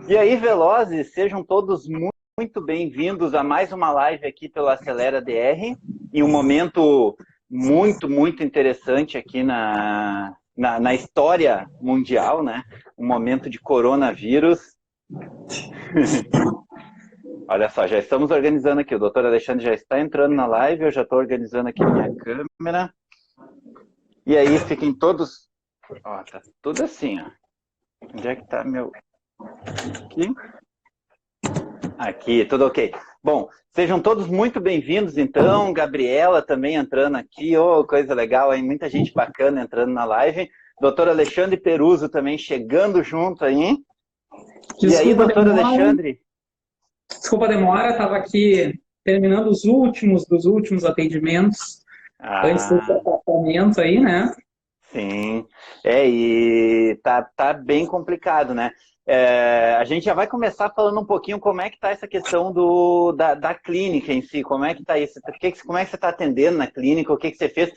E aí, velozes, sejam todos muito bem-vindos a mais uma live aqui pelo Acelera DR, em um momento muito interessante aqui na história mundial, né? Um momento de coronavírus. Olha só, já estamos organizando aqui, o doutor Alexandre já está entrando na live, eu já estou organizando aqui minha câmera. E aí, fiquem todos... Ó, tá tudo assim, ó. Onde é que tá meu... Aqui. Aqui, tudo ok. Bom, sejam todos muito bem-vindos, então. Gabriela também entrando aqui, coisa legal, hein? Muita gente bacana entrando na live. Doutor Alexandre Peruso também chegando junto aí, hein? E aí, doutor Alexandre? Desculpa a demora, estava aqui terminando os últimos dos últimos atendimentos antes do tratamento aí, né? Sim, e tá bem complicado, né? A gente já vai começar falando um pouquinho como é que está essa questão da clínica em si, como é que está isso, como é que você está atendendo na clínica, o que você fez.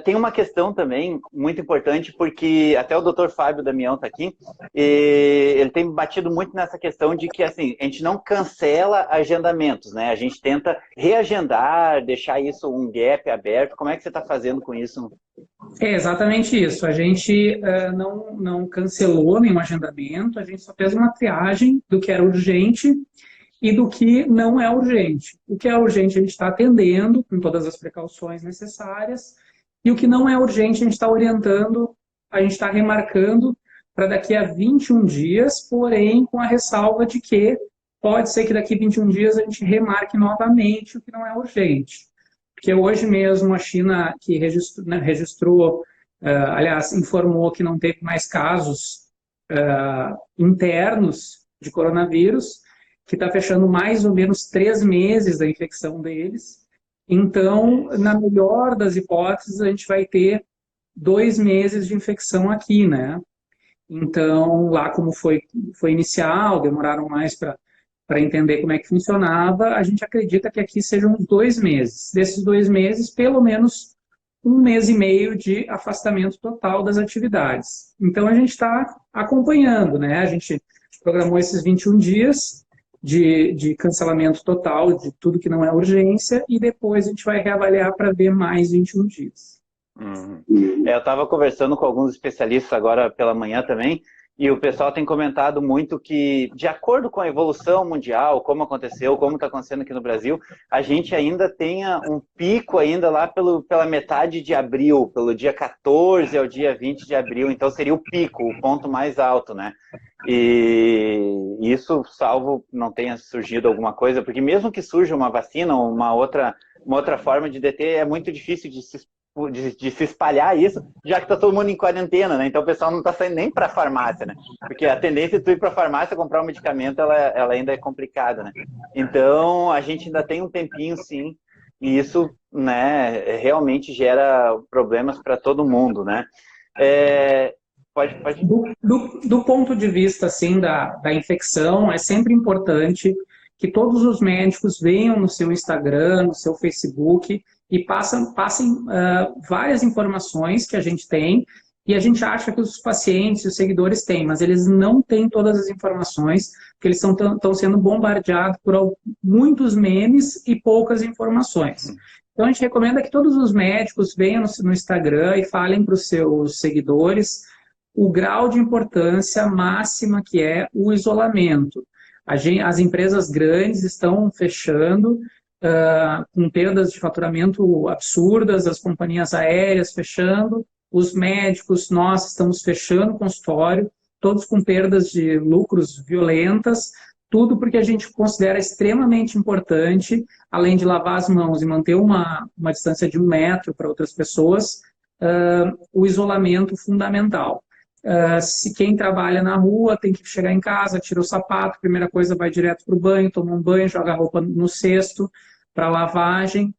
Tem uma questão também muito importante, porque até o doutor Fábio Damião está aqui, e ele tem batido muito nessa questão de que assim, a gente não cancela agendamentos, né? A gente tenta reagendar, deixar isso um gap aberto. Como é que você está fazendo com isso? É exatamente isso. A gente não cancelou nenhum agendamento, a gente só fez uma triagem do que era urgente e do que não é urgente. O que é urgente a gente está atendendo com todas as precauções necessárias e o que não é urgente a gente está orientando, a gente está remarcando para daqui a 21 dias, porém com a ressalva de que pode ser que daqui a 21 dias a gente remarque novamente o que não é urgente. Porque hoje mesmo a China, que registrou, aliás, informou que não teve mais casos internos de coronavírus, que está fechando mais ou menos 3 meses da infecção deles. Então, na melhor das hipóteses, a gente vai ter 2 meses de infecção aqui, né? Então, lá como foi inicial, demoraram mais para entender como é que funcionava, a gente acredita que aqui sejam 2 meses. Desses 2 meses, pelo menos 1 mês e meio de afastamento total das atividades. Então, a gente está acompanhando, né? A gente programou esses 21 dias de cancelamento total de tudo que não é urgência e depois a gente vai reavaliar para ver mais 21 dias. Eu estava conversando com alguns especialistas agora pela manhã também, e o pessoal tem comentado muito que, de acordo com a evolução mundial, como aconteceu, como está acontecendo aqui no Brasil, a gente ainda tenha um pico ainda lá pela metade de abril, pelo dia 14 ao dia 20 de abril, então seria o pico, o ponto mais alto, né? E isso, salvo não tenha surgido alguma coisa, porque mesmo que surja uma vacina ou uma outra forma de deter, é muito difícil de se espalhar isso, já que está todo mundo em quarentena, né? Então o pessoal não está saindo nem para a farmácia, né? Porque a tendência de tu ir para a farmácia comprar um medicamento, ela ainda é complicada, né? Então a gente ainda tem um tempinho, sim, e isso, né, realmente gera problemas para todo mundo, né? Pode. Do ponto de vista assim, da infecção, é sempre importante que todos os médicos venham no seu Instagram, no seu Facebook e passem várias informações que a gente tem e a gente acha que os pacientes, os seguidores têm, mas eles não têm todas as informações, porque eles estão sendo bombardeados por muitos memes e poucas informações. Então a gente recomenda que todos os médicos venham no Instagram e falem para os seus seguidores o grau de importância máxima que é o isolamento. As empresas grandes estão fechando, com perdas de faturamento absurdas, as companhias aéreas fechando, os médicos, nós estamos fechando o consultório, todos com perdas de lucros violentas, tudo porque a gente considera extremamente importante, além de lavar as mãos e manter uma distância de 1 metro para outras pessoas, o isolamento fundamental. Se quem trabalha na rua tem que chegar em casa, tira o sapato, primeira coisa vai direto para o banho, toma um banho, joga a roupa no cesto para lavagem,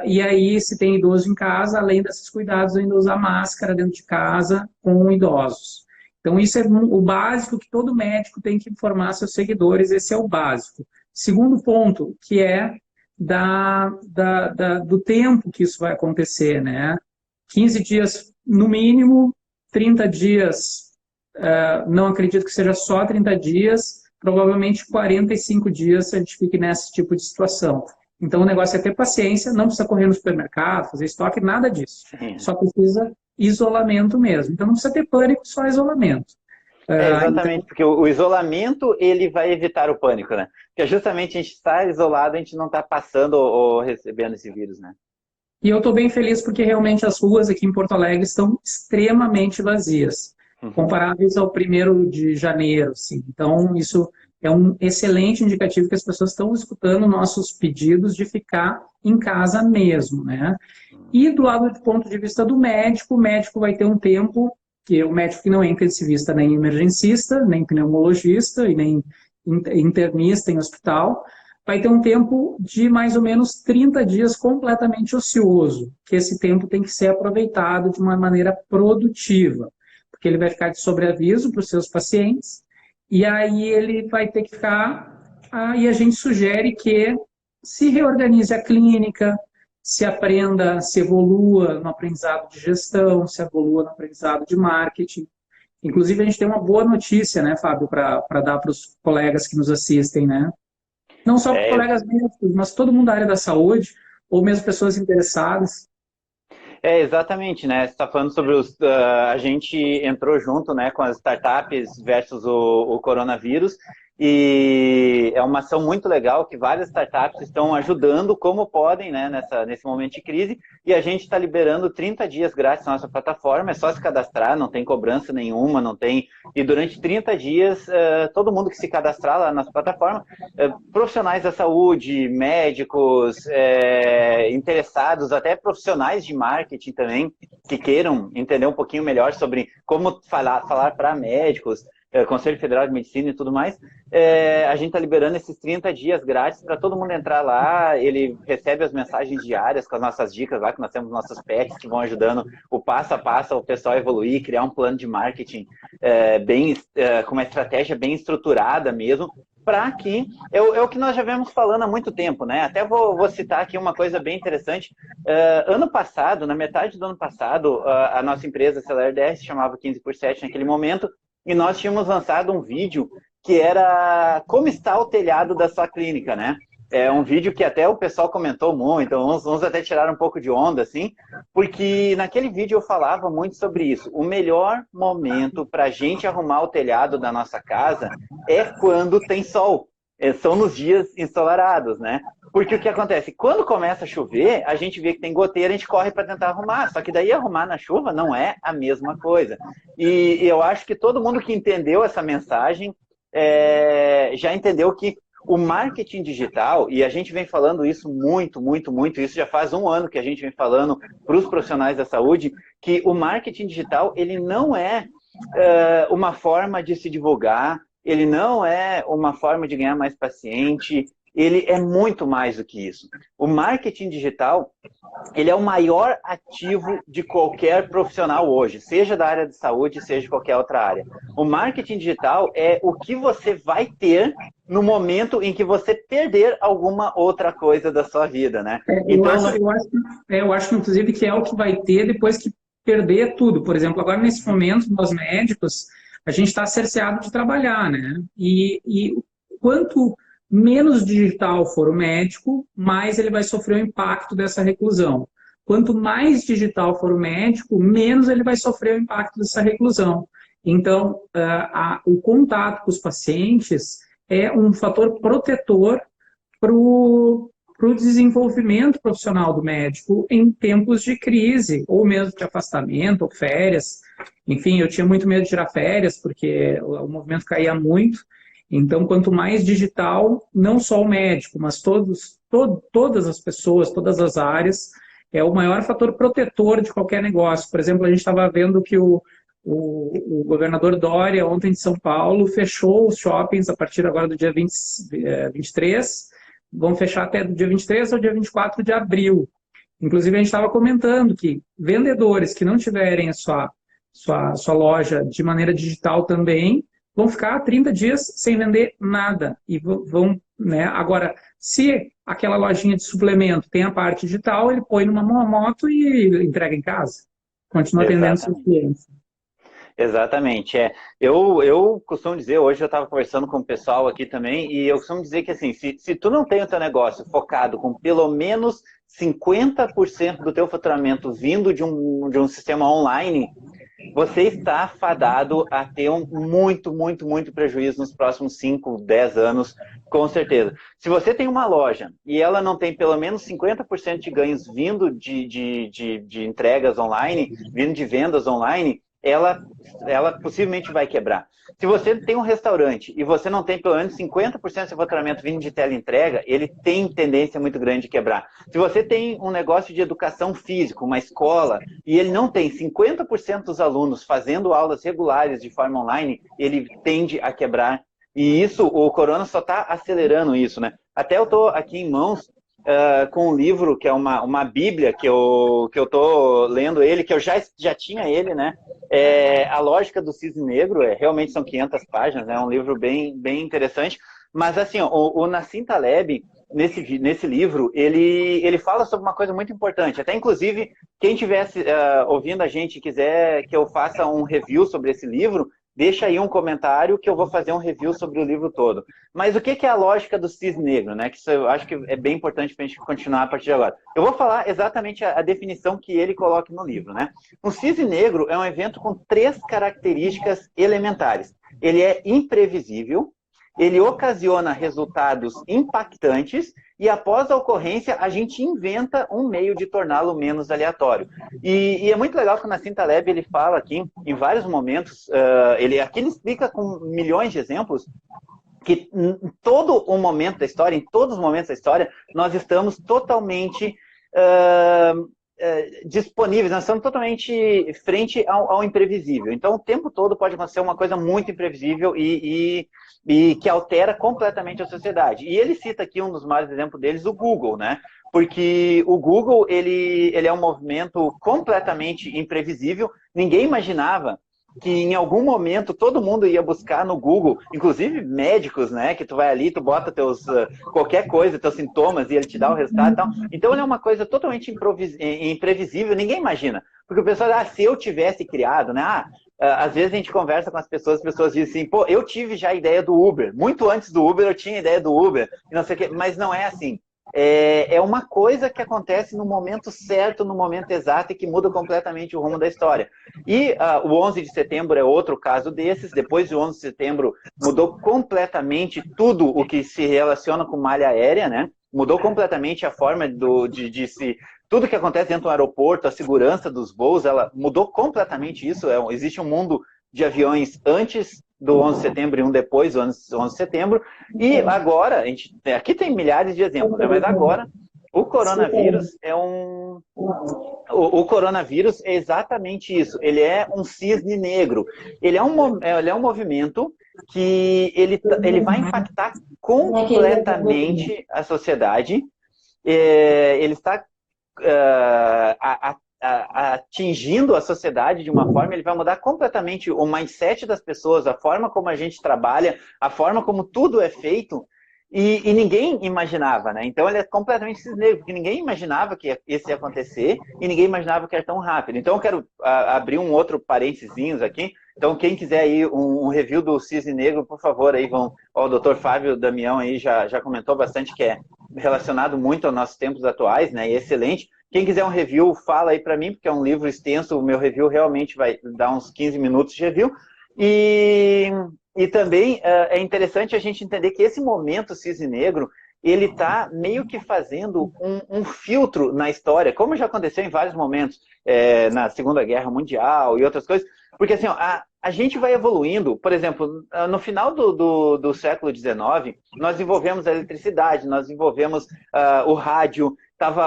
e aí se tem idoso em casa, além desses cuidados, ainda usar máscara dentro de casa com idosos. Então isso é o básico que todo médico tem que informar seus seguidores, esse é o básico. Segundo ponto, que é do tempo que isso vai acontecer, né? 15 dias no mínimo, 30 dias não acredito que seja só 30 dias, provavelmente 45 dias a gente fique nesse tipo de situação. Então, o negócio é ter paciência, não precisa correr no supermercado, fazer estoque, nada disso. Sim. Só precisa isolamento mesmo. Então, não precisa ter pânico, só isolamento. Exatamente, porque o isolamento, ele vai evitar o pânico, né? Porque justamente a gente está isolado, a gente não está passando ou recebendo esse vírus, né? E eu estou bem feliz porque realmente as ruas aqui em Porto Alegre estão extremamente vazias, comparáveis ao 1º de janeiro. Assim. Então, isso é um excelente indicativo que as pessoas estão escutando nossos pedidos de ficar em casa mesmo, né? E do ponto de vista do médico, o médico vai ter um tempo, que o médico que não é intensivista, nem emergencista, nem pneumologista e nem internista em hospital, vai ter um tempo de mais ou menos 30 dias completamente ocioso, que esse tempo tem que ser aproveitado de uma maneira produtiva, porque ele vai ficar de sobreaviso para os seus pacientes, e aí ele vai ter que ficar, e a gente sugere que se reorganize a clínica, se aprenda, se evolua no aprendizado de gestão, se evolua no aprendizado de marketing. Inclusive, a gente tem uma boa notícia, né, Fábio, para dar para os colegas que nos assistem, né? Não só para colegas médicos, mas todo mundo da área da saúde, ou mesmo pessoas interessadas. Exatamente, né? Você está falando sobre a gente entrou junto, né, com as startups versus o coronavírus, e é uma ação muito legal que várias startups estão ajudando como podem, né, nesse momento de crise, e a gente está liberando 30 dias grátis na nossa plataforma, é só se cadastrar, não tem cobrança nenhuma, não tem... E durante 30 dias, todo mundo que se cadastrar lá na nossa plataforma, profissionais da saúde, médicos, interessados, até profissionais de marketing também, que queiram entender um pouquinho melhor sobre como falar para médicos, Conselho Federal de Medicina e tudo mais, a gente está liberando esses 30 dias grátis para todo mundo entrar lá, ele recebe as mensagens diárias com as nossas dicas lá, que nós temos nossos pets que vão ajudando o passo a passo o pessoal a evoluir, criar um plano de marketing com uma estratégia bem estruturada mesmo, para que, é o que nós já vemos falando há muito tempo, né? Até vou citar aqui uma coisa bem interessante. Ano passado, na metade do ano passado, a nossa empresa Celular DS se chamava 15x7 naquele momento, e nós tínhamos lançado um vídeo que era como está o telhado da sua clínica, né? É um vídeo que até o pessoal comentou muito, uns até tiraram um pouco de onda, assim, porque naquele vídeo eu falava muito sobre isso. O melhor momento para a gente arrumar o telhado da nossa casa é quando tem sol. São nos dias ensolarados, né? Porque o que acontece? Quando começa a chover, a gente vê que tem goteira, a gente corre para tentar arrumar. Só que daí arrumar na chuva não é a mesma coisa. E eu acho que todo mundo que entendeu essa mensagem já entendeu que o marketing digital, e a gente vem falando isso muito, isso já faz um ano que a gente vem falando para os profissionais da saúde, que o marketing digital, ele não é uma forma de se divulgar, ele não é uma forma de ganhar mais paciente, ele é muito mais do que isso. O marketing digital, ele é o maior ativo de qualquer profissional hoje, seja da área de saúde, seja de qualquer outra área. O marketing digital é o que você vai ter no momento em que você perder alguma outra coisa da sua vida, né? Eu acho, inclusive, que é o que vai ter depois que perder tudo. Por exemplo, agora nesse momento, nós médicos, a gente está cerceado de trabalhar, né? E quanto menos digital for o médico, mais ele vai sofrer o impacto dessa reclusão. Quanto mais digital for o médico, menos ele vai sofrer o impacto dessa reclusão. Então, o contato com os pacientes é um fator protetor para o desenvolvimento profissional do médico em tempos de crise, ou mesmo de afastamento, ou férias. Enfim, eu tinha muito medo de tirar férias, porque o movimento caía muito. Então, quanto mais digital, não só o médico, mas todas as pessoas, todas as áreas, é o maior fator protetor de qualquer negócio. Por exemplo, a gente estava vendo que o governador Dória, ontem de São Paulo, fechou os shoppings a partir agora do dia 23, vão fechar até do dia 23 ao dia 24 de abril. Inclusive, a gente estava comentando que vendedores que não tiverem a sua loja de maneira digital também, vão ficar 30 dias sem vender nada. E vão, né? Agora, se aquela lojinha de suplemento tem a parte digital, ele põe numa moto e entrega em casa. Continua atendendo seus clientes. Exatamente, Eu costumo dizer, hoje eu estava conversando com o pessoal aqui também, e eu costumo dizer que assim, se tu não tem o teu negócio focado com pelo menos 50% do teu faturamento vindo de um sistema online, você está fadado a ter um muito prejuízo nos próximos 5, 10 anos, com certeza. Se você tem uma loja e ela não tem pelo menos 50% de ganhos vindo de entregas online, vindo de vendas online, ela possivelmente vai quebrar. Se você tem um restaurante e você não tem pelo menos 50% do seu faturamento vindo de teleentrega, ele tem tendência muito grande de quebrar. Se você tem um negócio de educação física, uma escola, e ele não tem 50% dos alunos fazendo aulas regulares de forma online, ele tende a quebrar. E isso, o corona só está acelerando isso, né? Até eu estou aqui em mãos com um livro que é uma bíblia que eu estou lendo ele, que eu já tinha ele, né? A Lógica do Cisne Negro, realmente são 500 páginas, né? É um livro bem interessante. Mas assim, o Nassim Taleb, nesse livro, ele fala sobre uma coisa muito importante. Até inclusive, quem estivesse ouvindo a gente e quiser que eu faça um review sobre esse livro, deixa aí um comentário que eu vou fazer um review sobre o livro todo. Mas o que é a lógica do cisne negro, né? Que isso eu acho que é bem importante para a gente continuar a partir de agora. Eu vou falar exatamente a definição que ele coloca no livro, né? Um cisne negro é um evento com 3 características elementares. Ele é imprevisível, ele ocasiona resultados impactantes e após a ocorrência a gente inventa um meio de torná-lo menos aleatório. E é muito legal que o Nassim Taleb ele fala aqui, em vários momentos, aqui ele explica com milhões de exemplos, que em todo o momento da história, em todos os momentos da história, nós estamos totalmente disponíveis, nós estamos totalmente frente ao imprevisível. Então, o tempo todo pode acontecer uma coisa muito imprevisível e que altera completamente a sociedade. E ele cita aqui um dos maiores exemplos deles, o Google, né? Porque o Google, ele é um movimento completamente imprevisível. Ninguém imaginava que em algum momento todo mundo ia buscar no Google, inclusive médicos, né? Que tu vai ali, tu bota qualquer coisa, teus sintomas, e ele te dá o resultado e tal. Então, ele é uma coisa totalmente imprevisível, ninguém imagina. Porque o pessoal, se eu tivesse criado, né? Às vezes a gente conversa com as pessoas dizem assim, pô, eu tive já a ideia do Uber. Muito antes do Uber, eu tinha a ideia do Uber, e não sei o quê, mas não é assim. É uma coisa que acontece no momento certo, no momento exato, e que muda completamente o rumo da história. E o 11 de setembro é outro caso desses. Depois do 11 de setembro, mudou completamente tudo o que se relaciona com malha aérea, né? Mudou completamente a forma de se... Tudo que acontece dentro do aeroporto, a segurança dos voos, ela mudou completamente isso. Existe um mundo de aviões antes do 11 de setembro e um depois do 11 de setembro. E agora, aqui tem milhares de exemplos, né? Mas agora o coronavírus o coronavírus é exatamente isso. Ele é um cisne negro. Ele é um movimento que ele vai impactar completamente a sociedade. Ele está atingindo a sociedade de uma forma, ele vai mudar completamente o mindset das pessoas, a forma como a gente trabalha, a forma como tudo é feito, e ninguém imaginava, né? Então ele é completamente cisne, porque ninguém imaginava que isso ia acontecer, e ninguém imaginava que era tão rápido. Então eu quero abrir um outro parênteses aqui. Então quem quiser aí um review do cisne negro, por favor, aí vão... o Dr. Fábio Damião aí já comentou bastante, que é relacionado muito aos nossos tempos atuais, né? E excelente. Quem quiser um review, fala aí para mim, porque é um livro extenso, o meu review realmente vai dar uns 15 minutos de review. E também é interessante a gente entender que esse momento cisne negro, ele está meio que fazendo um filtro na história, como já aconteceu em vários momentos, na Segunda Guerra Mundial e outras coisas, porque assim, a gente vai evoluindo. Por exemplo, no final do século XIX, nós desenvolvemos a eletricidade, nós desenvolvemos o rádio,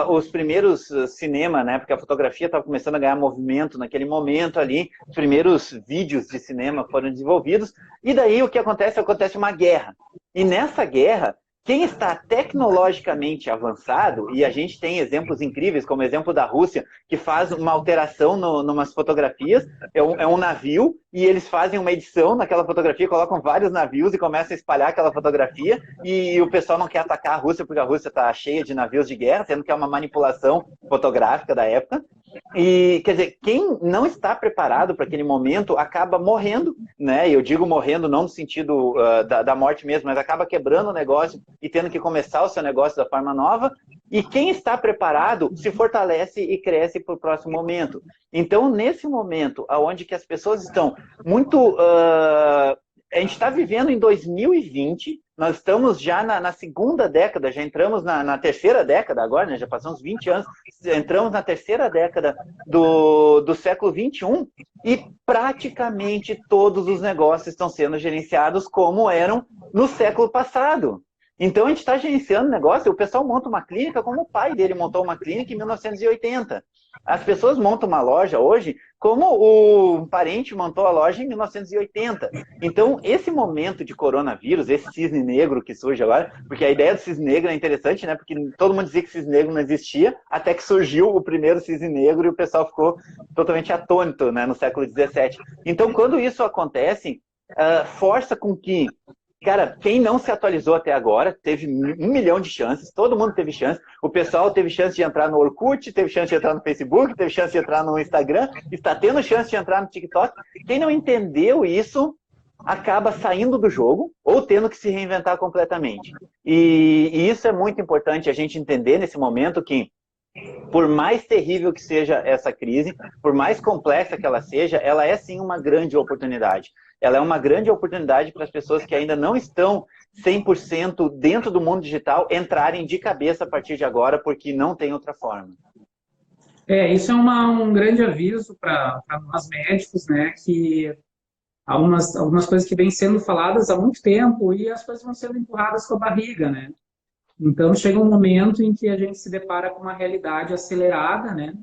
os primeiros cinema, né, porque a fotografia estava começando a ganhar movimento naquele momento ali, os primeiros vídeos de cinema foram desenvolvidos, e daí o que acontece? Acontece uma guerra. E nessa guerra, quem está tecnologicamente avançado, e a gente tem exemplos incríveis, como o exemplo da Rússia, que faz uma alteração numas fotografias, é um navio, e eles fazem uma edição naquela fotografia, colocam vários navios e começam a espalhar aquela fotografia, e o pessoal não quer atacar a Rússia, porque a Rússia está cheia de navios de guerra, sendo que é uma manipulação fotográfica da época. E, quer dizer, quem não está preparado para aquele momento acaba morrendo, né? Eu digo morrendo não no sentido da morte mesmo, mas acaba quebrando o negócio e tendo que começar o seu negócio da forma nova. E quem está preparado se fortalece e cresce para o próximo momento. Então, nesse momento, onde que as pessoas estão muito... a gente está vivendo em 2020, nós estamos já na segunda década, já entramos na terceira década agora, né? Já passamos 20 anos, entramos na terceira década do século XXI e praticamente todos os negócios estão sendo gerenciados como eram no século passado. Então a gente está gerenciando negócio, o pessoal monta uma clínica como o pai dele montou uma clínica em 1980. As pessoas montam uma loja hoje como o parente montou a loja em 1980. Então, esse momento de coronavírus, esse cisne negro que surge agora, porque a ideia do cisne negro é interessante, né? Porque todo mundo dizia que cisne negro não existia, até que surgiu o primeiro cisne negro e o pessoal ficou totalmente atônito, né, no século XVII. Então, quando isso acontece, força com que... Cara, quem não se atualizou até agora, teve 1 milhão de chances, todo mundo teve chance. O pessoal teve chance de entrar no Orkut, teve chance de entrar no Facebook, teve chance de entrar no Instagram, está tendo chance de entrar no TikTok. Quem não entendeu isso, acaba saindo do jogo ou tendo que se reinventar completamente. E isso é muito importante a gente entender nesse momento que, por mais terrível que seja essa crise, por mais complexa que ela seja, ela é sim uma grande oportunidade. Ela é uma grande oportunidade para as pessoas que ainda não estão 100% dentro do mundo digital entrarem de cabeça a partir de agora, porque não tem outra forma. Isso é um grande aviso para nós médicos, né, que algumas coisas que vêm sendo faladas há muito tempo e as coisas vão sendo empurradas com a barriga, né? Então, chega um momento em que a gente se depara com uma realidade acelerada, né?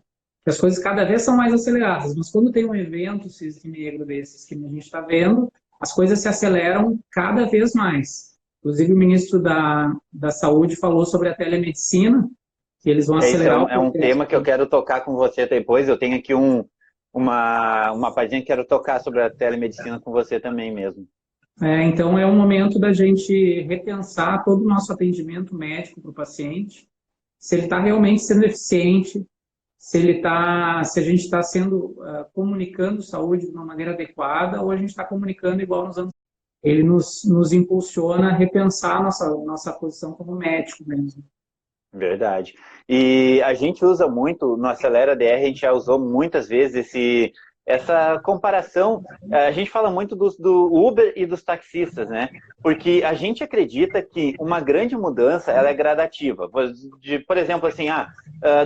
Que as coisas cada vez são mais aceleradas, mas quando tem um evento cisne negro desses que a gente está vendo, as coisas se aceleram cada vez mais. Inclusive, o ministro da Saúde falou sobre a telemedicina, que eles vão acelerar o processo. É um tema que eu quero tocar com você depois. Eu tenho aqui uma página que quero tocar sobre a telemedicina com você também mesmo. Então, é um momento da gente repensar todo o nosso atendimento médico para o paciente, se ele está realmente sendo eficiente, se a gente está comunicando saúde de uma maneira adequada ou a gente está comunicando igual nos anos. Ele nos impulsiona a repensar nossa posição como médico mesmo. Verdade. E a gente usa muito, no Acelera DR, a gente já usou muitas vezes essa comparação. A gente fala muito do Uber e dos taxistas, né? Porque a gente acredita que uma grande mudança, ela é gradativa. Por exemplo, assim,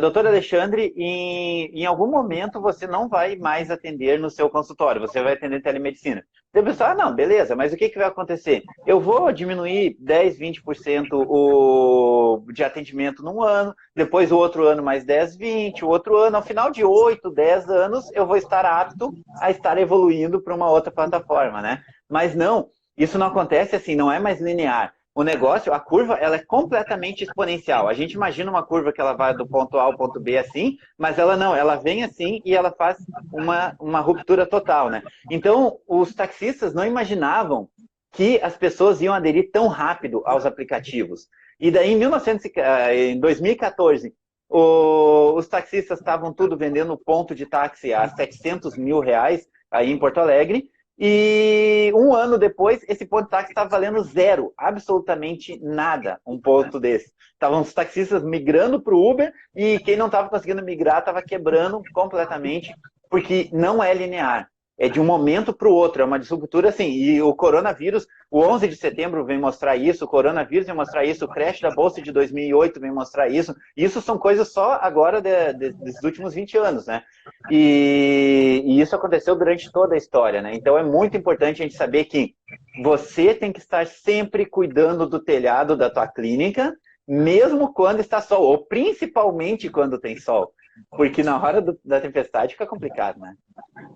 doutor Alexandre, em algum momento você não vai mais atender no seu consultório, você vai atender telemedicina. Então, o pessoal, não, beleza, mas o que vai acontecer? Eu vou diminuir 10, 20% de atendimento num ano, depois o outro ano mais 10, 20, o outro ano, ao final de 8, 10 anos, eu vou estar apto a estar evoluindo para uma outra plataforma, né? Mas não, isso não acontece assim, não é mais linear. O negócio, a curva, ela é completamente exponencial. A gente imagina uma curva que ela vai do ponto A ao ponto B assim, mas ela não, ela vem assim e ela faz uma ruptura total, né? Então, os taxistas não imaginavam que as pessoas iam aderir tão rápido aos aplicativos. E daí, em 2014, os taxistas estavam tudo vendendo ponto de táxi a R$700 mil aí em Porto Alegre, e um ano depois, esse ponto de táxi estava valendo zero, absolutamente nada, um ponto desse. Estavam os taxistas migrando para o Uber e quem não estava conseguindo migrar estava quebrando completamente, porque não é linear. É de um momento para o outro, é uma disruptura assim. E o coronavírus, o 11 de setembro vem mostrar isso, o coronavírus vem mostrar isso, o crash da Bolsa de 2008 vem mostrar isso. Isso são coisas só agora desses últimos 20 anos, né? E isso aconteceu durante toda a história, né? Então é muito importante a gente saber que você tem que estar sempre cuidando do telhado da tua clínica, mesmo quando está sol, ou principalmente quando tem sol. Porque na hora da tempestade fica complicado, né?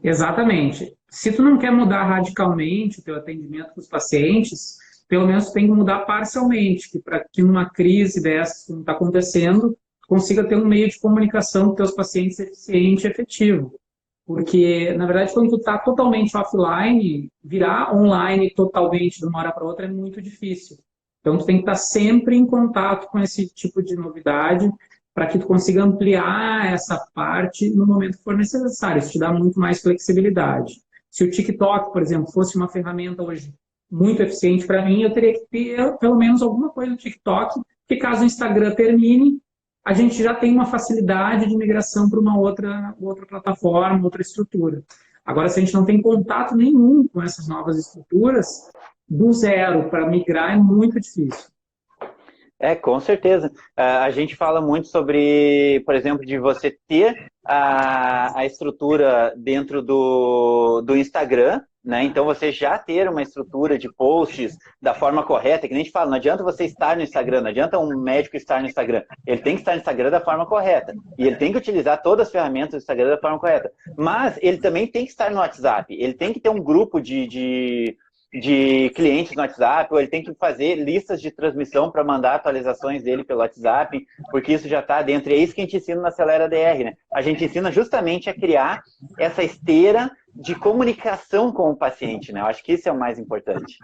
Exatamente. Se tu não quer mudar radicalmente o teu atendimento com os pacientes, pelo menos tu tem que mudar parcialmente, para que numa crise dessas, como está acontecendo, consiga ter um meio de comunicação com teus pacientes eficiente e efetivo. Porque, na verdade, quando tu está totalmente offline, virar online totalmente de uma hora para outra é muito difícil. Então, tu tem que estar sempre em contato com esse tipo de novidade, para que tu consiga ampliar essa parte no momento que for necessário. Isso te dá muito mais flexibilidade. Se o TikTok, por exemplo, fosse uma ferramenta hoje muito eficiente para mim, eu teria que ter pelo menos alguma coisa no TikTok, que caso o Instagram termine, a gente já tem uma facilidade de migração para uma outra plataforma, outra estrutura. Agora, se a gente não tem contato nenhum com essas novas estruturas, do zero para migrar é muito difícil. Com certeza. A gente fala muito sobre, por exemplo, de você ter a estrutura dentro do Instagram, né? Então, você já ter uma estrutura de posts da forma correta, que nem a gente fala, não adianta você estar no Instagram, não adianta um médico estar no Instagram. Ele tem que estar no Instagram da forma correta. E ele tem que utilizar todas as ferramentas do Instagram da forma correta. Mas ele também tem que estar no WhatsApp. Ele tem que ter um grupo de clientes no WhatsApp, ou ele tem que fazer listas de transmissão para mandar atualizações dele pelo WhatsApp, porque isso já está dentro. E é isso que a gente ensina na Acelera DR, né? A gente ensina justamente a criar essa esteira de comunicação com o paciente, né? Eu acho que isso é o mais importante.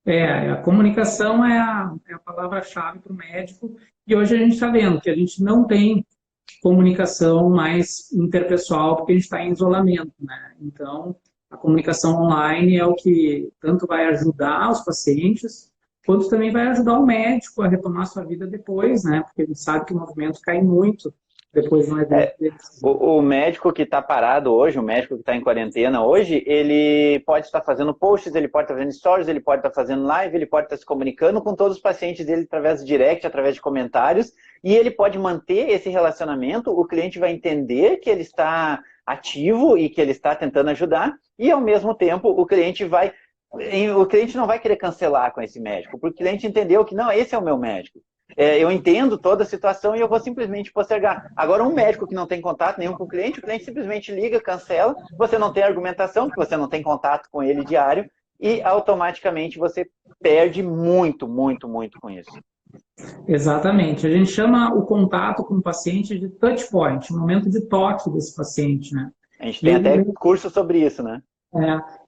A comunicação é a palavra-chave para o médico, e hoje a gente está vendo que a gente não tem comunicação mais interpessoal, porque a gente está em isolamento, né? Então, a comunicação online é o que tanto vai ajudar os pacientes, quanto também vai ajudar o médico a retomar sua vida depois, né? Porque a gente sabe que o movimento cai muito depois de um evento desse. O médico que está parado hoje, o médico que está em quarentena hoje, ele pode estar fazendo posts, ele pode estar fazendo stories, ele pode estar fazendo live, ele pode estar se comunicando com todos os pacientes dele através do direct, através de comentários, e ele pode manter esse relacionamento, o cliente vai entender que ele está ativo e que ele está tentando ajudar, e ao mesmo tempo o cliente não vai querer cancelar com esse médico, porque o cliente entendeu que não, esse é o meu médico. Eu entendo toda a situação e eu vou simplesmente postergar. Agora, um médico que não tem contato nenhum com o cliente simplesmente liga, cancela, você não tem argumentação, porque você não tem contato com ele diário, e automaticamente você perde muito, muito, muito com isso. Exatamente. A gente chama o contato com o paciente de touch point, o momento de toque desse paciente, né? A gente tem até curso sobre isso, né?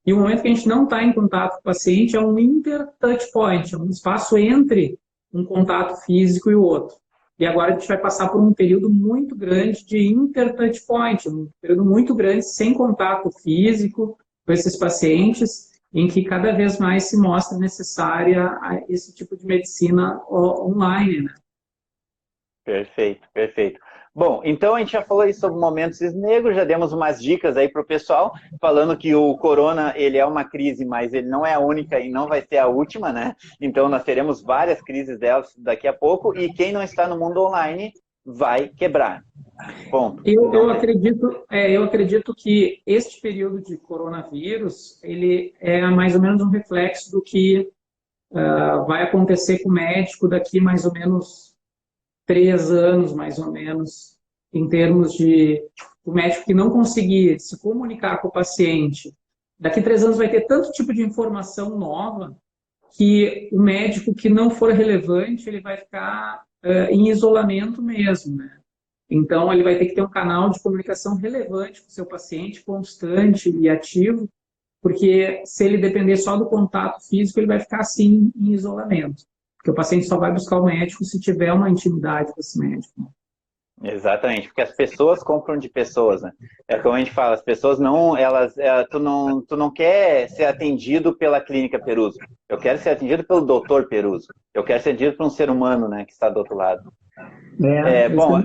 E o momento que a gente não está em contato com o paciente é um inter-touch point, é um espaço entre um contato físico e o outro. E agora a gente vai passar por um período muito grande de inter-touch point, um período muito grande sem contato físico com esses pacientes, em que cada vez mais se mostra necessária esse tipo de medicina online, né? Perfeito, perfeito. Bom, então a gente já falou aí sobre momentos negros, já demos umas dicas aí para o pessoal, falando que o corona, ele é uma crise, mas ele não é a única e não vai ser a última, né? Então nós teremos várias crises delas daqui a pouco, e quem não está no mundo online vai quebrar. Ponto. Eu acredito que este período de coronavírus, ele é mais ou menos um reflexo do que vai acontecer com o médico daqui mais ou menos 3 anos, mais ou menos, em termos de o médico que não conseguir se comunicar com o paciente. Daqui 3 anos vai ter tanto tipo de informação nova que o médico que não for relevante, ele vai ficar em isolamento mesmo, né? Então, ele vai ter que ter um canal de comunicação relevante com o seu paciente, constante e ativo, porque se ele depender só do contato físico, ele vai ficar assim em isolamento. Porque o paciente só vai buscar o médico se tiver uma intimidade com esse médico. Exatamente, porque as pessoas compram de pessoas, né? É como a gente fala, as pessoas não, tu não quer ser atendido pela clínica Peruso. Eu quero ser atendido pelo doutor Peruso. Eu quero ser atendido por um ser humano, né, que está do outro lado. Bom,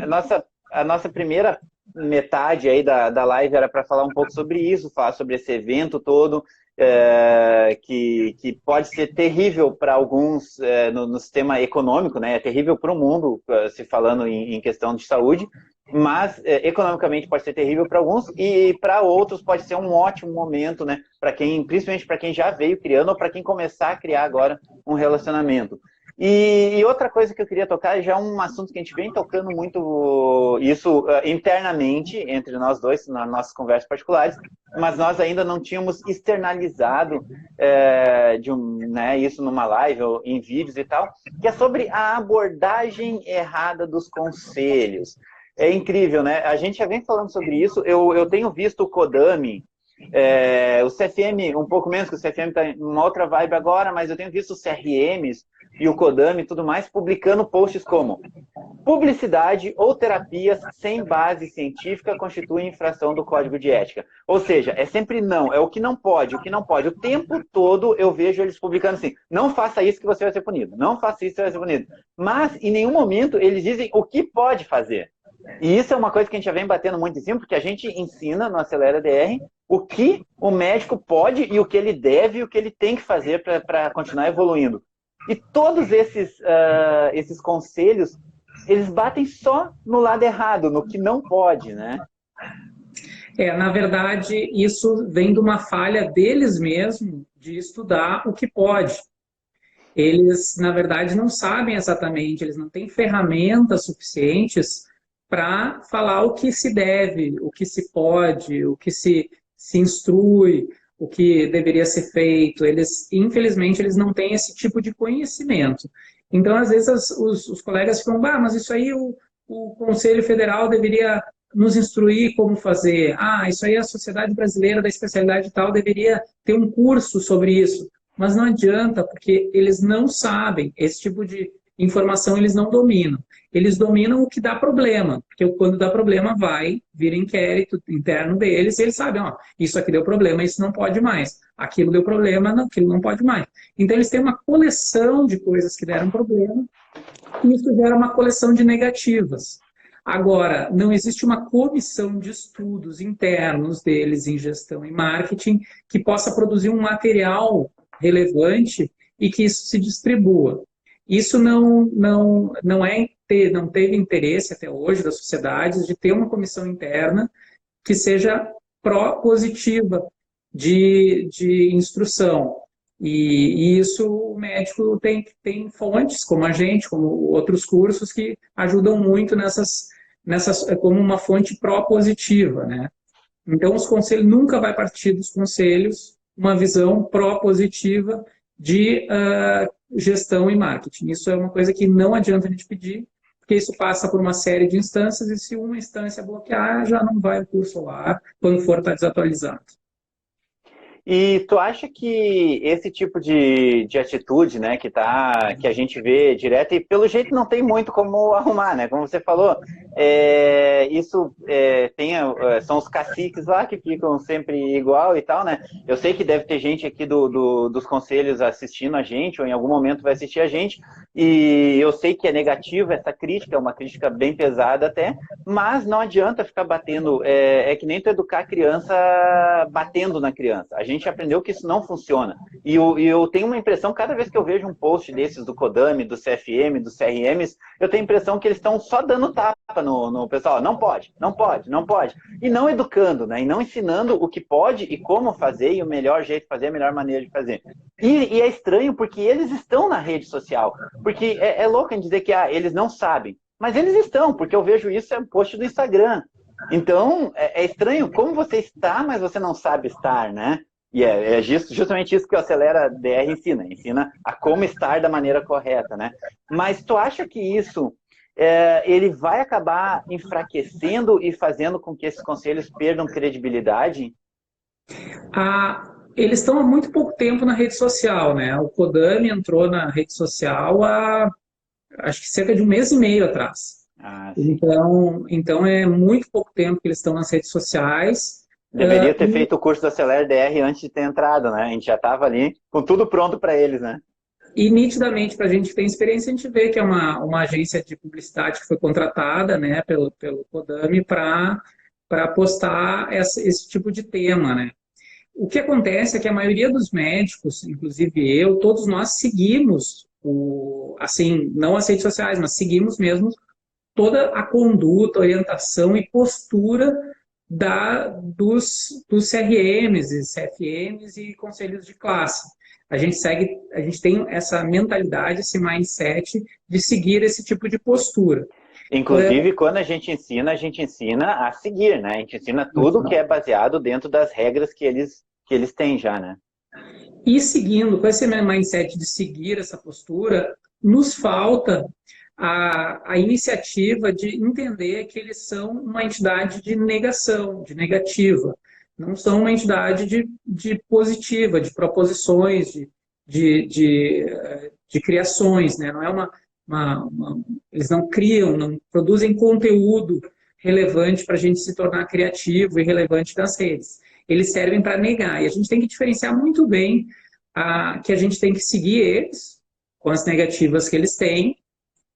a nossa primeira metade aí da live era para falar um pouco sobre isso, falar sobre esse evento todo, que pode ser terrível para alguns no sistema econômico, né? É terrível para o mundo, se falando em questão de saúde, mas economicamente pode ser terrível para alguns, e para outros pode ser um ótimo momento, né? Principalmente para quem já veio criando, ou para quem começar a criar agora um relacionamento. E outra coisa que eu queria tocar, já é um assunto que a gente vem tocando muito isso internamente, entre nós dois, nas nossas conversas particulares, mas nós ainda não tínhamos externalizado isso numa live ou em vídeos e tal, que é sobre a abordagem errada dos conselhos. É incrível, né? A gente já vem falando sobre isso, eu tenho visto o Kodami, o CFM, um pouco menos, que o CFM está em uma outra vibe agora, mas eu tenho visto os CRMs e o Kodami e tudo mais, publicando posts como: publicidade ou terapias sem base científica constituem infração do Código de Ética. Ou seja, é sempre não, é o que não pode, o que não pode. O tempo todo eu vejo eles publicando assim, não faça isso que você vai ser punido, não faça isso que você vai ser punido. Mas, em nenhum momento, eles dizem o que pode fazer. E isso é uma coisa que a gente já vem batendo muito em cima, porque a gente ensina no Acelera DR o que o médico pode e o que ele deve e o que ele tem que fazer para continuar evoluindo. E todos esses conselhos, eles batem só no lado errado, no que não pode, né? Na verdade, isso vem de uma falha deles mesmos de estudar o que pode. Eles, na verdade, não sabem exatamente, eles não têm ferramentas suficientes para falar o que se deve, o que se pode, o que se instrui, o que deveria ser feito. Eles, infelizmente, eles não têm esse tipo de conhecimento. Então, às vezes, os colegas ficam, mas isso aí o Conselho Federal deveria nos instruir como fazer. Isso aí a Sociedade Brasileira da Especialidade tal deveria ter um curso sobre isso. Mas não adianta, porque eles não sabem, esse tipo de informação eles não dominam. Eles dominam o que dá problema, porque quando dá problema vai vir inquérito interno deles e eles sabem, isso aqui deu problema, isso não pode mais. Aquilo deu problema, aquilo não pode mais. Então eles têm uma coleção de coisas que deram problema e isso gera uma coleção de negativas. Agora, não existe uma comissão de estudos internos deles em gestão e marketing que possa produzir um material relevante e que isso se distribua. Isso não teve interesse até hoje das sociedades de ter uma comissão interna que seja pró-positiva de instrução. E isso o médico tem fontes, como a gente, como outros cursos, que ajudam muito nessas como uma fonte pró-positiva, né? Então, os conselhos nunca vai partir dos conselhos uma visão pró-positiva de gestão e marketing. Isso é uma coisa que não adianta a gente pedir, porque isso passa por uma série de instâncias e se uma instância bloquear, já não vai o curso ao ar, quando for estar desatualizado. E tu acha que esse tipo de atitude, né, que a gente vê direto, e pelo jeito não tem muito como arrumar, né? Como você falou, são os caciques lá que ficam sempre igual e tal, né? Eu sei que deve ter gente aqui dos conselhos assistindo a gente, ou em algum momento vai assistir a gente, e eu sei que é negativa essa crítica, é uma crítica bem pesada até, mas não adianta ficar batendo, é que nem tu educar a criança batendo na criança. A gente aprendeu que isso não funciona. E eu tenho uma impressão, cada vez que eu vejo um post desses do CODAME, do CFM, dos CRMs, eu tenho a impressão que eles estão só dando tapa no pessoal. Não pode, não pode, não pode. E não educando, né? E não ensinando o que pode e como fazer, e o melhor jeito de fazer, a melhor maneira de fazer. E é estranho porque eles estão na rede social. Porque é louco em dizer que eles não sabem. Mas eles estão, porque eu vejo isso um post do Instagram. Então, é estranho como você está, mas você não sabe estar, né? E é justamente isso que o Acelera DR ensina a como estar da maneira correta, né? Mas tu acha que isso ele vai acabar enfraquecendo e fazendo com que esses conselhos perdam credibilidade? Eles estão há muito pouco tempo na rede social, né? O CODAME entrou na rede social há, acho que cerca de 1 mês e meio atrás. Então é muito pouco tempo que eles estão nas redes sociais. Deveria ter feito o curso do Acelera DR antes de ter entrado, né? A gente já estava ali com tudo pronto para eles, né? E nitidamente, para a gente que tem experiência, a gente vê que é uma agência de publicidade que foi contratada, né, pelo CODAME para postar esse tipo de tema, né? O que acontece é que a maioria dos médicos, inclusive eu, todos nós seguimos, assim, não as redes sociais, mas seguimos mesmo toda a conduta, orientação e postura dos CRMs e CFMs e conselhos de classe. A gente tem essa mentalidade, esse mindset de seguir esse tipo de postura. Inclusive, quando a gente ensina a seguir, né? A gente ensina tudo que é baseado dentro das regras que eles têm já, né? E seguindo, com esse mindset de seguir essa postura, nos falta a iniciativa de entender que eles são uma entidade de negação, de negativa. Não são uma entidade de positiva, de proposições, de criações, né? Não é eles não criam, não produzem conteúdo relevante para a gente se tornar criativo e relevante nas redes. Eles servem para negar. E a gente tem que diferenciar muito bem que a gente tem que seguir eles com as negativas que eles têm,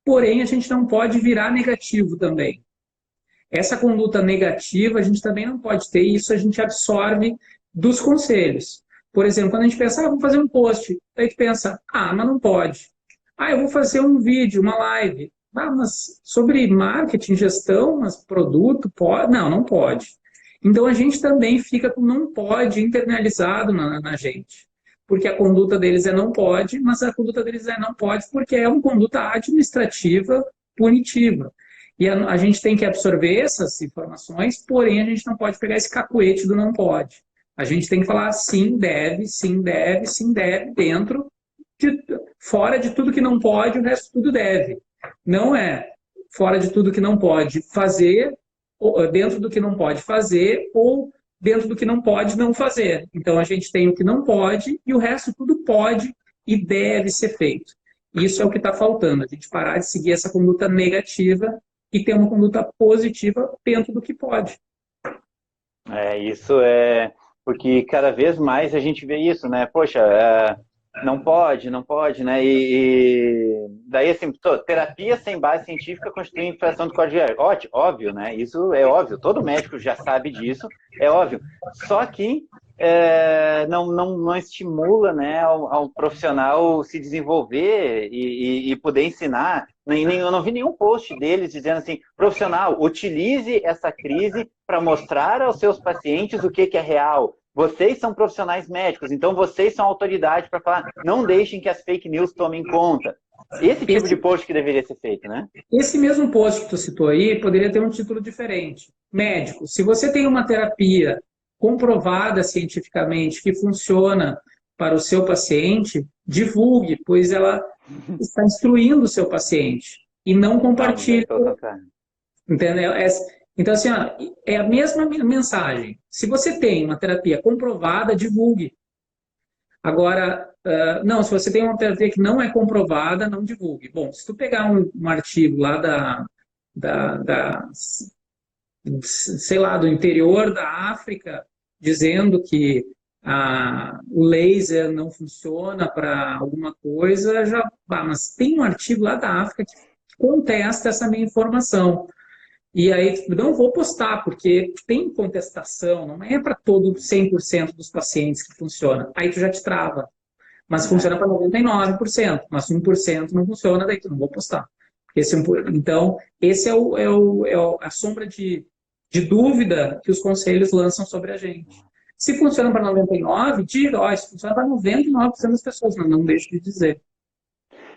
porém a gente não pode virar negativo também. Essa conduta negativa a gente também não pode ter, e isso a gente absorve dos conselhos. Por exemplo, quando a gente pensa, vou fazer um post, aí a gente pensa, mas não pode. Eu vou fazer um vídeo, uma live. Mas sobre marketing, gestão, mas produto, pode? Não, não pode. Então a gente também fica com não pode internalizado na gente. Porque a conduta deles é não pode, mas a conduta deles é não pode porque é uma conduta administrativa punitiva. E a gente tem que absorver essas informações, porém a gente não pode pegar esse cacuete do não pode. A gente tem que falar sim, deve, sim, deve, sim, deve, fora de tudo que não pode, o resto tudo deve. Não é fora de tudo que não pode fazer, dentro do que não pode fazer, ou dentro do que não pode não fazer. Então a gente tem o que não pode e o resto tudo pode e deve ser feito. Isso é o que está faltando, a gente parar de seguir essa conduta negativa e ter uma conduta positiva dentro do que pode. Isso é porque cada vez mais a gente vê isso, né? Poxa, não pode, né? E daí, assim, terapia sem base científica constitui infração do Código de ética. Óbvio, né? Isso é óbvio. Todo médico já sabe disso, é óbvio. Só que não estimula, né, ao profissional se desenvolver e poder ensinar. Eu não vi nenhum post deles dizendo assim, profissional, utilize essa crise para mostrar aos seus pacientes o que é real. Vocês são profissionais médicos, então vocês são autoridade para falar, não deixem que as fake news tomem conta. Esse tipo de post que deveria ser feito, né? Esse mesmo post que tu citou aí poderia ter um título diferente. Médico, se você tem uma terapia comprovada cientificamente que funciona para o seu paciente, divulgue, pois ela está instruindo o seu paciente e não compartilhe. Entendeu? Então, assim, é a mesma mensagem. Se você tem uma terapia comprovada, divulgue. Agora, não, se você tem uma terapia que não é comprovada, não divulgue. Bom, se tu pegar um artigo lá sei lá, do interior da África, dizendo que o laser não funciona para alguma coisa, mas tem um artigo lá da África que contesta essa minha informação. E aí, não vou postar, porque tem contestação, não é para todo 100% dos pacientes que funciona. Aí tu já te trava. Mas funciona para 99%, mas 1% não funciona, daí tu não vou postar. Então, esse é a sombra de dúvida que os conselhos lançam sobre a gente. Se funciona para 99%, diga, se funciona para 99% das pessoas, mas não deixe de dizer.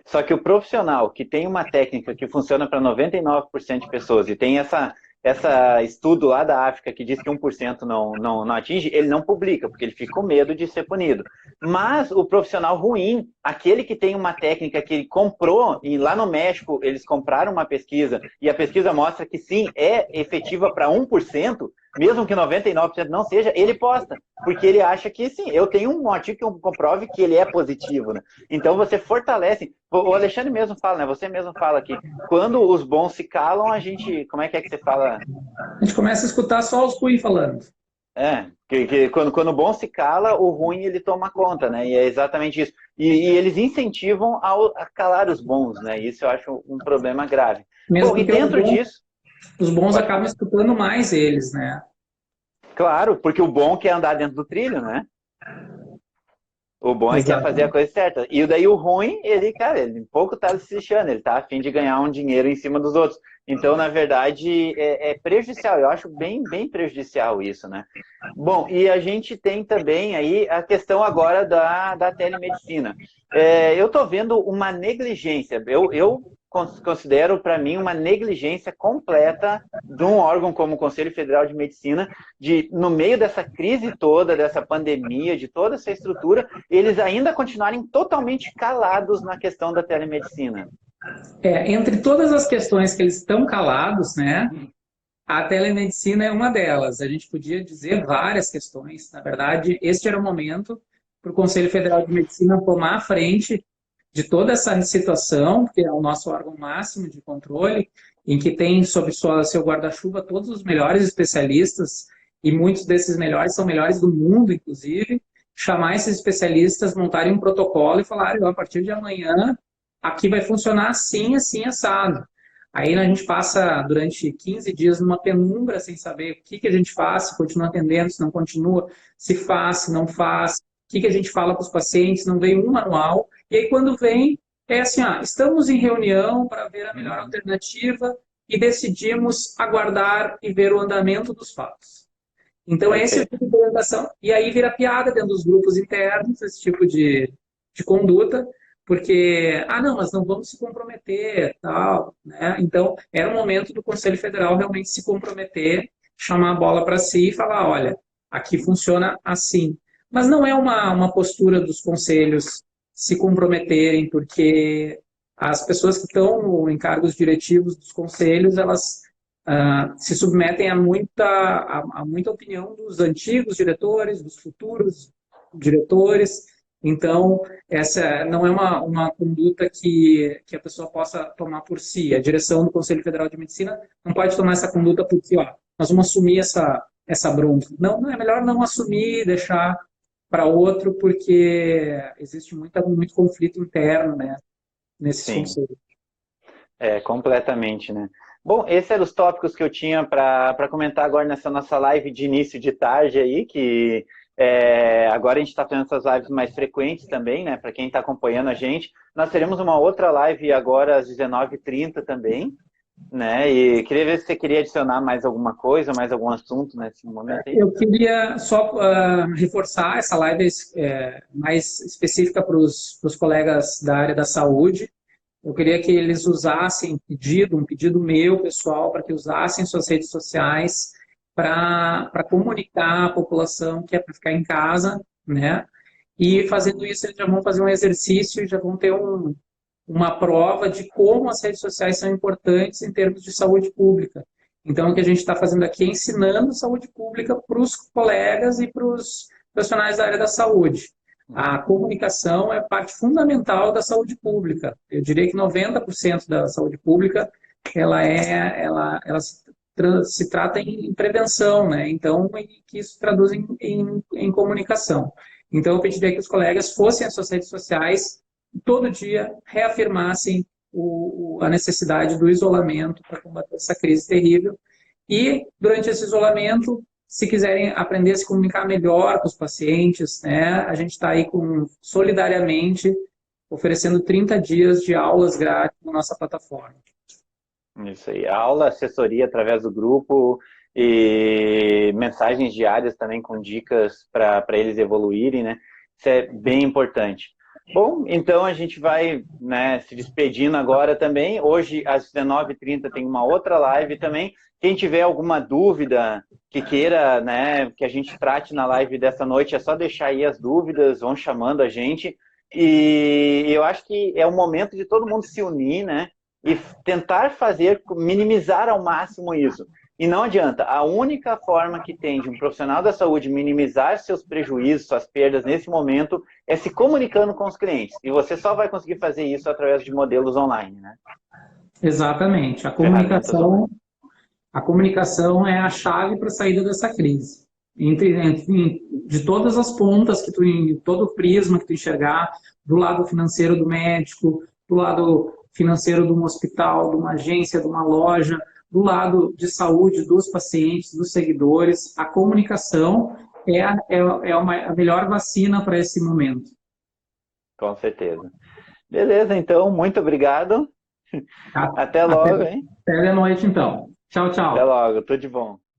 Só que o profissional que tem uma técnica que funciona para 99% de pessoas e tem essa estudo lá da África que diz que 1% não atinge, ele não publica, porque ele fica com medo de ser punido. Mas o profissional ruim, aquele que tem uma técnica que ele comprou, e lá no México eles compraram uma pesquisa, e a pesquisa mostra que sim, é efetiva para 1%, mesmo que 99% não seja, ele posta, porque ele acha que sim, eu tenho um artigo que comprove que ele é positivo, né? Então você fortalece, o Alexandre mesmo fala, né? Você mesmo fala que quando os bons se calam, a gente, como é que você fala? A gente começa a escutar só os ruins falando. Quando o bom se cala, o ruim ele toma conta, né? E é exatamente isso. E eles incentivam a calar os bons, né? Isso eu acho um problema grave. Mesmo e dentro disso... Os bons acabam escutando mais eles, né? Claro, porque o bom quer andar dentro do trilho, né? O bom é que quer fazer a coisa certa. E daí o ruim, ele pouco tá se lixando, ele tá a fim de ganhar um dinheiro em cima dos outros. Então, na verdade, é prejudicial. Eu acho bem eu isso, né? Bom, e a gente tem também aí a questão agora da telemedicina. Eu tô vendo uma negligência. Eu considero, para mim, uma negligência completa de um órgão como o Conselho Federal de Medicina, no meio dessa crise toda, dessa pandemia, de toda essa estrutura, eles ainda continuarem totalmente calados na questão da telemedicina. Entre todas as questões que eles estão calados, né, a telemedicina é uma delas. A gente podia dizer várias questões. Na verdade, este era o momento para o Conselho Federal de Medicina tomar a frente de toda essa situação, que é o nosso órgão máximo de controle, em que tem sob seu guarda-chuva todos os melhores especialistas, e muitos desses melhores são melhores do mundo, inclusive, chamar esses especialistas, montarem um protocolo e falarem, a partir de amanhã, aqui vai funcionar assim, assim, assado. Aí a gente passa durante 15 dias numa penumbra sem saber o que a gente faz, se continua atendendo, se não continua, se faz, se não faz, o que a gente fala para os pacientes, não vem um manual. E aí quando vem, é assim, estamos em reunião para ver a melhor alternativa e decidimos aguardar e ver o andamento dos fatos. Então, esse é o tipo de orientação. E aí vira piada dentro dos grupos internos, esse tipo de conduta, porque, não, mas não vamos se comprometer, tal, né? Então, era o momento do Conselho Federal realmente se comprometer, chamar a bola para si e falar, olha, aqui funciona assim. Mas não é uma postura dos conselhos se comprometerem, porque as pessoas que estão em cargos diretivos dos conselhos, elas se submetem a muita opinião dos antigos diretores, dos futuros diretores. Então, essa não é uma conduta que a pessoa possa tomar por si. A direção do Conselho Federal de Medicina não pode tomar essa conduta porque, nós vamos assumir essa bronca. Não, é melhor não assumir, deixar para outro, porque existe muito conflito interno, né, nesses conselhos. Completamente, né? Bom, esses eram os tópicos que eu tinha para comentar agora nessa nossa live de início de tarde aí, que agora a gente está fazendo essas lives mais frequentes também, né? Para quem está acompanhando a gente. Nós teremos uma outra live agora às 19h30 também, né? E queria ver se você queria adicionar mais alguma coisa, mais algum assunto nesse momento aí. Eu queria só reforçar essa live mais específica para os colegas da área da saúde. Eu queria que eles usassem um pedido meu, pessoal, para que usassem suas redes sociais para comunicar à população que é para ficar em casa, né? E fazendo isso, eles já vão fazer um exercício e já vão ter uma prova de como as redes sociais são importantes em termos de saúde pública. Então, o que a gente está fazendo aqui é ensinando saúde pública para os colegas e para os profissionais da área da saúde. A comunicação é parte fundamental da saúde pública. Eu diria que 90% da saúde pública ela se trata em prevenção, né? Então, que isso traduz em comunicação. Então, eu pediria que os colegas fossem às suas redes sociais todo dia reafirmassem a necessidade do isolamento para combater essa crise terrível. E, durante esse isolamento, se quiserem aprender a se comunicar melhor com os pacientes, né, a gente está aí solidariamente oferecendo 30 dias de aulas grátis na nossa plataforma. Isso aí, aula, assessoria através do grupo e mensagens diárias também com dicas para eles evoluírem, né? Isso é bem importante. Bom, então a gente vai, né, se despedindo agora também. Hoje, às 19h30, tem uma outra live também. Quem tiver alguma dúvida que queira, né, que a gente trate na live dessa noite, é só deixar aí as dúvidas, vão chamando a gente. E eu acho que é o momento de todo mundo se unir, né, e tentar minimizar ao máximo isso. E não adianta, a única forma que tem de um profissional da saúde minimizar seus prejuízos, suas perdas nesse momento, é se comunicando com os clientes. E você só vai conseguir fazer isso através de modelos online, né? Exatamente. A comunicação é a chave para a saída dessa crise. De todas as pontas, todo o prisma que tu enxergar, do lado financeiro do médico, do lado financeiro de um hospital, de uma agência, de uma loja, do lado de saúde dos pacientes, dos seguidores, a comunicação é a melhor vacina para esse momento. Com certeza. Beleza, então, muito obrigado. Até logo, hein? Até de noite, então. Tchau, tchau. Até logo, tudo de bom.